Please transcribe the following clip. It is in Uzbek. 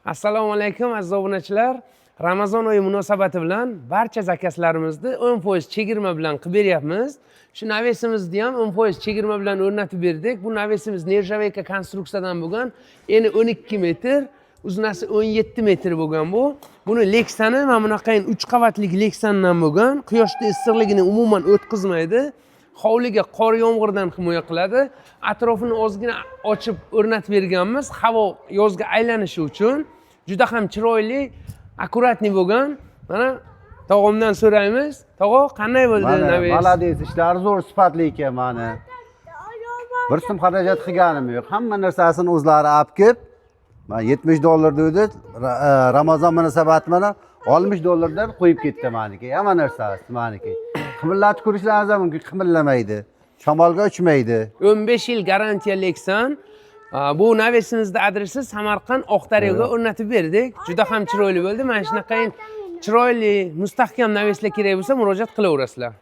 Assalomu alaykum aziz obunachilar. Ramazon oyi munosabati bilan barcha zakazlarimizni 10% chegirma bilan qilib beryapmiz. Shu navesimizni ham 10% chegirma bilan o'rnatib berdik. Bu navesimiz nержавейка konstruksiyadan bo'lgan, eni 12 metr, uzunasi 17 metr bo'lgan bu. Buni leksani mana bunaqayin 3 qavatli leksandan bo'lgan, quyoshda issiqligini umuman o'tkazmaydi. Hovliga qor yomg'irdan himoya qiladi. Atrofini ozgina ochib o'rnatib berganmiz, havo yozga aylanishi uchun. Juda ham chiroyli, akkuratniy bo'lgan. Mana tog'amdan so'raymiz. Tog'a, qanday bo'ldi naves? Malades, ishlari zo'r, sifatli ekan mana. Bir so'm xarajat qilganim yo'q. Hamma narsasini o'zlari olib kelib, men $70 dedi. Ramazon munosabati bilan $60dan qo'yib ketdi meniki. Hamma narsasi meniki. Qimillatib ko'rishlaringiz mumkin, qimillamaydi. Shamolga uchmaydi. 15 yil garantiya leksan. Bu navesimizning adresi Samarqand Oqdaryoga o'rnatib berdik. Juda ham chiroyli bo'ldi. Mana shunaqayin chiroyli, mustahkam naveslar kerak bo'lsa murojaat qilaverasizlar.